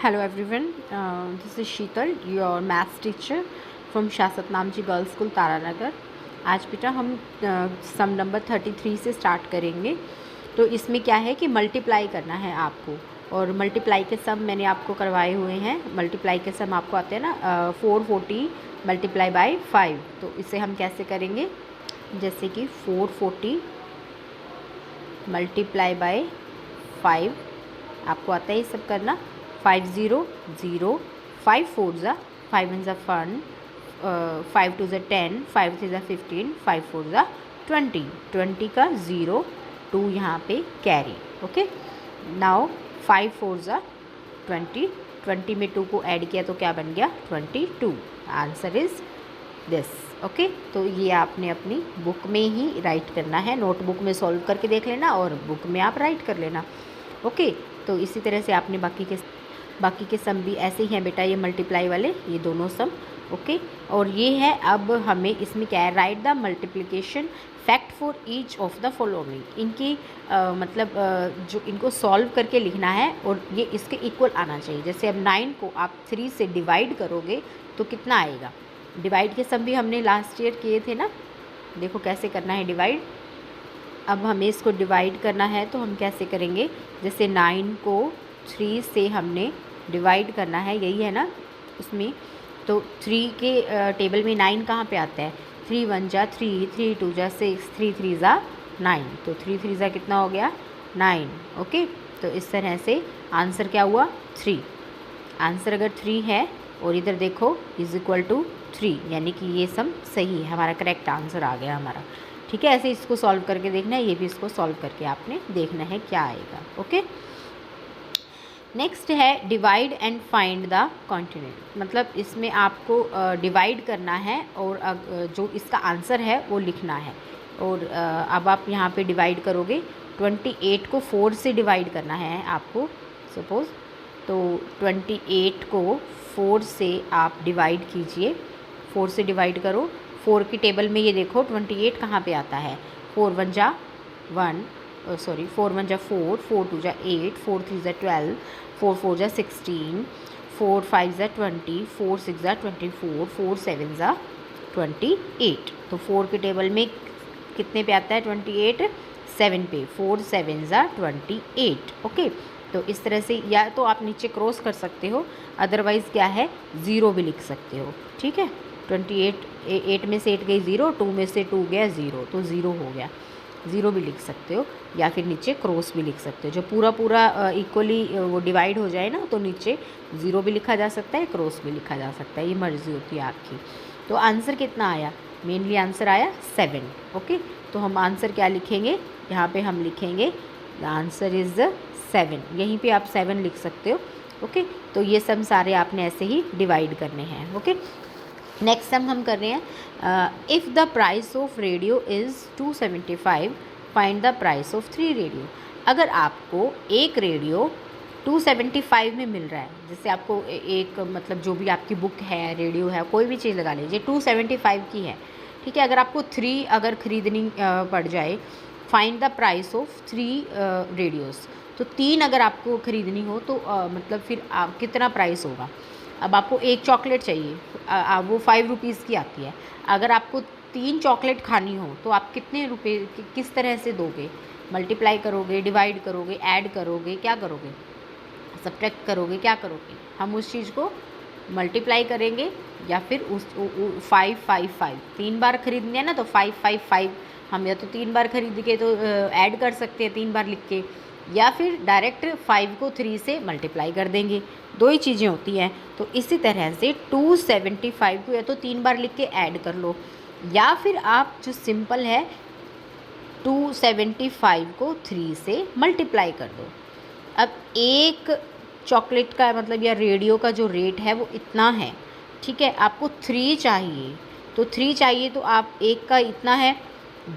Hello everyone, this is Sheetal, your maths teacher from शासत नामची girls school Taranagar. आज बेटा हम सम नंबर 33 से स्टार्ट करेंगे। तो इसमें क्या है कि मल्टीप्लाई करना है आपको, और मल्टीप्लाई के सम मैंने आपको करवाए हुए हैं। मल्टीप्लाई के सम आपको आते हैं ना 440 मल्टीप्लाई बाय 5। तो इसे हम कैसे करेंगे, जैसे कि 440 मल्टीप्लाई बाय 5 आपको आता है ये सब करना। 5 0 0, 5 4 ज़ा 5 1 ज़ा 1, 5 2 ज़ा 10, 5 3 ज़ा 15, 5 4 ज़ा 20, 20 का 0 2 यहाँ पे कैरी। ओके, नाउ 5 4 ज़ा 20, 20 में 2 को ऐड किया तो क्या बन गया 22। Answer is this. ओके, तो ये आपने अपनी बुक में ही राइट करना है, नोटबुक में सॉल्व करके देख लेना और बुक में आप राइट कर लेना। ओके, तो इसी तरह से आपने बाकी के सम भी ऐसे ही हैं बेटा, ये मल्टीप्लाई वाले ये दोनों सम। ओके, और ये है अब हमें इसमें क्या है, right the multiplication fact for each of the following. इनकी जो इनको सॉल्व करके लिखना है और ये इसके इक्वल आना चाहिए। जैसे अब 9 को आप 3 से डिवाइड करोगे तो कितना आएगा। डिवाइड के सम भी हमने लास्ट ईयर किए थे ना, देखो कैसे करना है डिवाइड। अब हमें इसको डिवाइड करना है तो हम कैसे करेंगे, जैसे 9 को 3 से हमने डिवाइड करना है, यही है ना उसमें। तो 3 के टेबल में 9 कहाँ पे आता है, 3 1 जा 3, 3 2 जा 6, 3 3 जा 9, तो 3 3 जा कितना हो गया 9। ओके, तो इस तरह से आंसर क्या हुआ 3। आंसर अगर 3 है और इधर देखो इज इक्वल टू 3, यानी कि ये सम सही है, हमारा करेक्ट आंसर आ गया हमारा। ठीक है, ऐसे इसको सॉल्व करके देखना है, ये भी इसको सॉल्व करके आपने देखना है क्या आएगा। ओके, नेक्स्ट है divide and find the continent. मतलब इसमें आपको डिवाइड करना है और जो इसका आंसर है वो लिखना है। और अब आप यहाँ पे डिवाइड करोगे, 28 को 4 से डिवाइड करना है आपको सपोज़। तो 28 को 4 से आप डिवाइड कीजिए, 4 से डिवाइड करो। 4 की टेबल में ये देखो 28 कहाँ पे आता है, 4 1 जा 1, 4 1 जा 4, 4 2 जा 8, 4 3 जा 12, 4 4 जा 16, 4 5 जा 20, 4 6 जा 24, 4 7 जा 28। तो 4 की टेबल में कितने पे आता है 28, 7 पे, 4 7 जा 28। ओके, तो इस तरह से या तो आप नीचे क्रॉस कर सकते हो, अदरवाइज़ क्या है 0 भी लिख सकते हो। ठीक है, 28 8 में से 8 गई 0, 2 में से 2 गया 0, तो 0 हो गया, 0 भी लिख सकते हो, या फिर नीचे क्रॉस भी लिख सकते हो। जो पूरा इक्वली वो डिवाइड हो जाए ना, तो नीचे 0 भी लिखा जा सकता है, क्रॉस भी लिखा जा सकता है, ये मर्ज़ी होती है आपकी। तो आंसर कितना आया, मेनली आंसर आया 7। ओके, तो हम आंसर क्या लिखेंगे, यहाँ पे हम लिखेंगे द आंसर इज़ 7, यहीं पे आप 7 लिख सकते हो। ओके, तो ये सम सारे आपने ऐसे ही डिवाइड करने हैं। ओके, नेक्स्ट सम हम कर रहे हैं, if the price of radio is 275 find the price of 3 radio. अगर आपको एक रेडियो 275 में मिल रहा है, जैसे आपको एक मतलब जो भी आपकी बुक है, रेडियो है, कोई भी चीज़ लगा लीजिए 275 की है। ठीक है, अगर आपको 3 अगर ख़रीदनी पड़ जाए, find the price of 3 radios. तो 3 अगर आपको ख़रीदनी हो तो मतलब फिर कितना प्राइस होगा। अब आपको एक चॉकलेट चाहिए, वो 5 रुपीज़ की आती है। अगर आपको 3 चॉकलेट खानी हो तो आप कितने रुपए किस तरह से दोगे, मल्टीप्लाई करोगे, डिवाइड करोगे, ऐड करोगे, क्या करोगे, सब्ट्रैक्ट करोगे, क्या करोगे। हम उस चीज़ को मल्टीप्लाई करेंगे या फिर उस 5 5 5 3 बार खरीदने हैं ना, तो 5 5 5 हम या तो 3 बार खरीद के तो ऐड कर सकते हैं 3 बार लिख के, या फिर डायरेक्ट 5 को 3 से मल्टीप्लाई कर देंगे, 2 ही चीज़ें होती हैं। तो इसी तरह से 275 को या तो 3 बार लिख के ऐड कर लो, या फिर आप जो सिंपल है 275 को 3 से मल्टीप्लाई कर दो। अब एक चॉकलेट का मतलब या रेडियो का जो रेट है वो इतना है। ठीक है, आपको 3 चाहिए, तो 3 चाहिए तो आप एक का इतना है,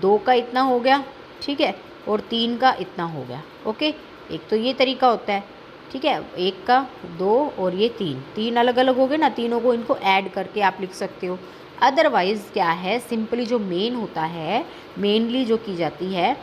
2 का इतना हो गया, ठीक है, और 3 का इतना हो गया। ओके, एक तो ये तरीका होता है। ठीक है, 1 का 2 और ये 3 अलग अलग हो गए ना, तीनों को इनको ऐड करके आप लिख सकते हो। अदरवाइज़ क्या है, सिंपली जो मेन होता है, मेनली जो की जाती है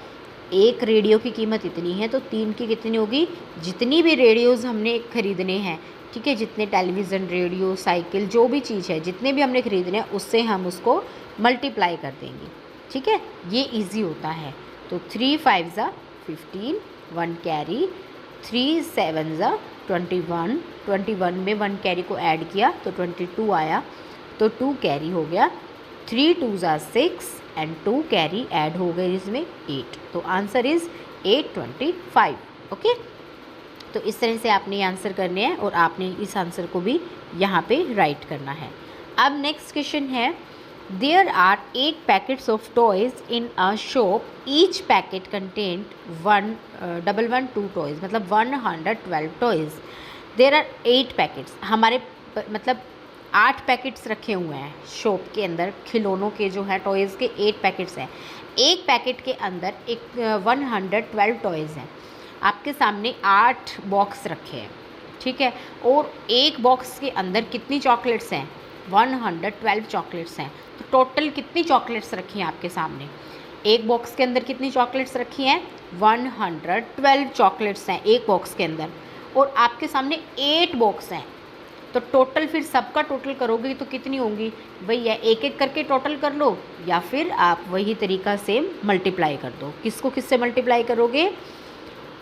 एक रेडियो की कीमत इतनी है तो 3 की कितनी होगी, जितनी भी रेडियोज़ हमने खरीदने हैं, ठीक है, जितने टेलीविज़न, रेडियो, साइकिल, जो भी चीज़ है, जितने भी हमने खरीदने हैं उससे हम उसको मल्टीप्लाई कर देंगे, ठीक है, ये इजी होता है। तो 3 5 ज़ा 15, 1 कैरी, 3 7 ज़ा 21, 21 में 1 कैरी को ऐड किया तो 22 आया, तो 2 कैरी हो गया, 3 2 ज़ा 6 एंड 2 कैरी ऐड हो गए इसमें 8, तो आंसर इज़ 825। ओके, तो इस तरह से आपने ये आंसर करने हैं और आपने इस आंसर को भी यहाँ पे राइट करना है। अब नेक्स्ट क्वेश्चन है, there are 8 packets of toys in a shop, each packet content 112 toys, मतलब 112 टॉयज़। देयर आर 8 पैकेट्स, हमारे मतलब 8 पैकेट्स रखे हुए हैं शॉप के अंदर, खिलौनों के जो हैं टॉयज़ के 8 पैकेट्स हैं। एक पैकेट के अंदर 112 टॉयज़ हैं। आपके सामने 8 बॉक्स रखे हैं, ठीक है, और एक बॉक्स के अंदर कितनी चॉकलेट्स हैं, 112 चॉकलेट्स हैं। तो टोटल कितनी चॉकलेट्स रखी हैं आपके सामने, एक बॉक्स के अंदर कितनी चॉकलेट्स रखी हैं, 112 चॉकलेट्स हैं एक बॉक्स के अंदर, और आपके सामने 8 बॉक्स हैं। तो टोटल फिर सबका टोटल करोगे तो कितनी होंगी भैया, एक एक करके टोटल कर लो, या फिर आप वही तरीका से मल्टीप्लाई कर दो। किसको किससे मल्टीप्लाई करोगे,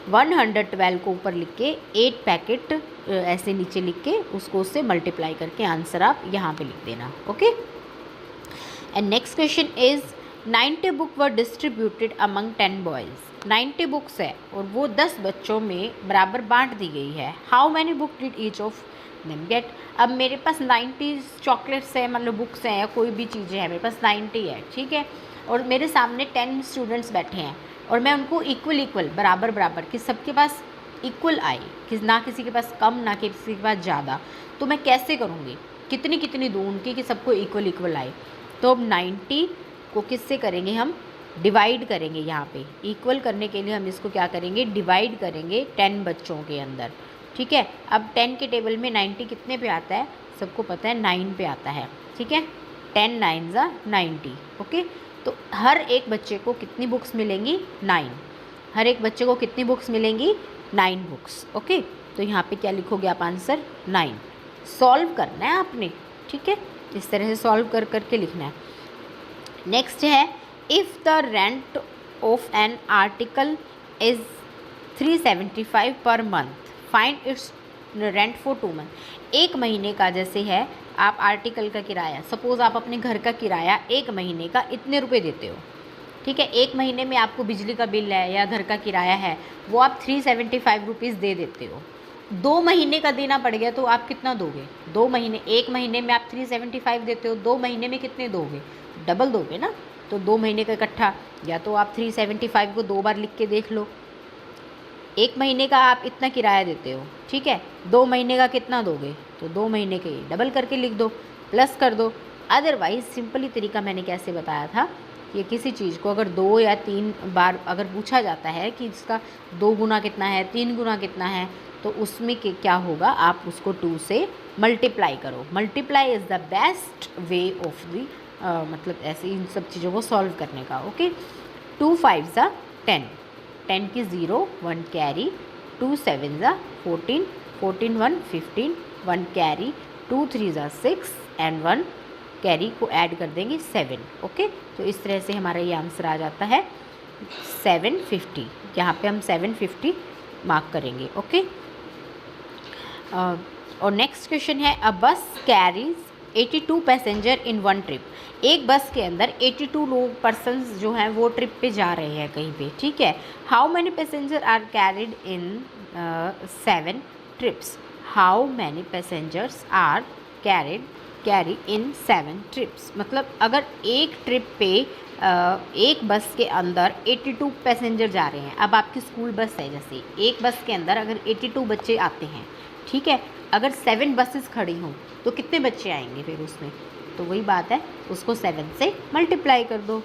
112 को ऊपर लिख के 8 पैकेट ऐसे नीचे लिख के उसको उससे मल्टीप्लाई करके आंसर आप यहाँ पे लिख देना। Okay, and next question is 90 book were distributed among 10 boys. 90 books है और वो 10 बच्चों में बराबर बांट दी गई है। How many book did each of them get. अब मेरे पास 90 चॉकलेट्स है, मतलब बुक्स हैं या कोई भी चीज़ें हैं, मेरे पास 90 है, ठीक है, और मेरे सामने 10 स्टूडेंट्स बैठे हैं और मैं उनको इक्वल बराबर बराबर कि सबके पास इक्वल आए, कि ना किसी के पास कम ना किसी के पास ज़्यादा, तो मैं कैसे करूँगी, कितनी कितनी दूँ उनकी कि सबको इक्वल आए। तो अब 90 को किससे करेंगे, हम डिवाइड करेंगे। यहाँ पे इक्वल करने के लिए हम इसको क्या करेंगे, डिवाइड करेंगे 10 बच्चों के अंदर, ठीक है। अब 10 के टेबल में 90 कितने पे आता है, सबको पता है 9 पे आता है, ठीक है, 10 9 ज़ा 90। ओके, तो हर एक बच्चे को कितनी बुक्स मिलेंगी, 9। हर एक बच्चे को कितनी बुक्स मिलेंगी, 9 बुक्स। ओके, तो यहाँ पे क्या लिखोगे आप, आंसर 9। सॉल्व करना है आपने, ठीक है, इस तरह से सॉल्व कर करके लिखना है। नेक्स्ट है, if the rent of an article is 375 per month, find its rent for 2 month. एक महीने का जैसे है, आप आर्टिकल का किराया, सपोज़ आप अपने घर का किराया एक महीने का इतने रुपए देते हो, ठीक है, एक महीने में आपको बिजली का बिल है या घर का किराया है वो आप 375 रुपीज़ दे देते हो। 2 महीने का देना पड़ गया तो आप कितना दोगे, 2 महीने, एक महीने में आप 375 देते हो, 2 महीने में कितने दोगे, डबल दोगे ना। तो 2 महीने का इकट्ठा, या तो आप 375 को 2 बार लिख के देख लो, एक महीने का आप इतना किराया देते हो, ठीक है, 2 महीने का कितना दोगे, तो 2 महीने के डबल करके लिख दो, प्लस कर दो। अदरवाइज़ सिंपली तरीका मैंने कैसे बताया था कि किसी चीज़ को अगर 2 या 3 बार अगर पूछा जाता है कि इसका 2 गुना कितना है, 3 गुना कितना है, तो उसमें क्या होगा, आप उसको 2 से मल्टीप्लाई करो। Multiply is the best way of the मतलब ऐसे इन सब चीज़ों को सॉल्व करने का। ओके, 2 5 ज़ा 10, 10 की 0 1 कैरी, 2 7 ज़ा 14, 14 1 15, 1 कैरी, 2 3 ज़ा 6 एंड 1 कैरी को ऐड कर देंगे 7। ओके, तो इस तरह से हमारा ये आंसर आ जाता है 750। यहाँ पे हम 750 मार्क करेंगे। ओके, और नेक्स्ट क्वेश्चन है, अ बस कैरीज 82 पैसेंजर इन 1 ट्रिप। एक बस के अंदर 82 लोग पर्सन्स जो हैं वो ट्रिप पे जा रहे हैं कहीं पे, ठीक है। How many passenger are carried in 7 trips. How many passengers are carry in 7 trips, मतलब अगर एक ट्रिप पे एक बस के अंदर 82 पैसेंजर जा रहे हैं। अब आपकी स्कूल बस है, जैसे एक बस के अंदर अगर 82 बच्चे आते हैं, ठीक है, अगर 7 बसेस खड़ी हों तो कितने बच्चे आएंगे फिर उसमें, तो वही बात है, उसको 7 से मल्टीप्लाई कर दो।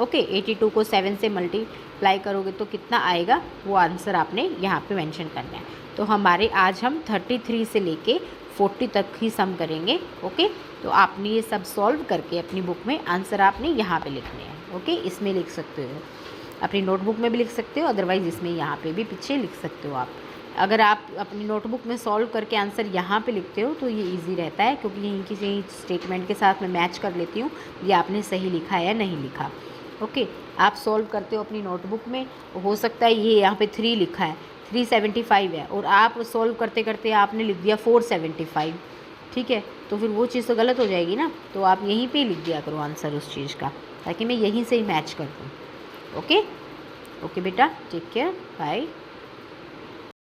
ओके, 82 को 7 से मल्टीप्लाई करोगे तो कितना आएगा, वो आंसर आपने यहाँ पे मेंशन करना है। तो हमारे आज हम 33 से लेके 40 तक ही सम करेंगे। ओके, तो आपने ये सब सॉल्व करके अपनी बुक में आंसर आपने यहाँ पे लिखने हैं। ओके, इसमें लिख सकते हो। अपनी नोटबुक में भी लिख सकते हो, अदरवाइज़ इसमें यहाँ पे भी पीछे लिख सकते हो आप। अगर आप अपनी नोटबुक में सॉल्व करके आंसर यहाँ पे लिखते हो तो ये इजी रहता है, क्योंकि यहीं किसी स्टेटमेंट के साथ मैं मैच कर लेती हूँ ये आपने सही लिखा है या नहीं लिखा। ओके, आप सॉल्व करते हो अपनी नोटबुक में, हो सकता है ये यहाँ पे 3 लिखा है, 375 है, और आप सॉल्व करते करते आपने लिख दिया 475, ठीक है, तो फिर वो चीज़ तो गलत हो जाएगी ना। तो आप यहीं पे लिख दिया करो आंसर उस चीज़ का, ताकि मैं यहीं से ही मैच कर दूँ। ओके ओके बेटा, टेक केयर, बाय।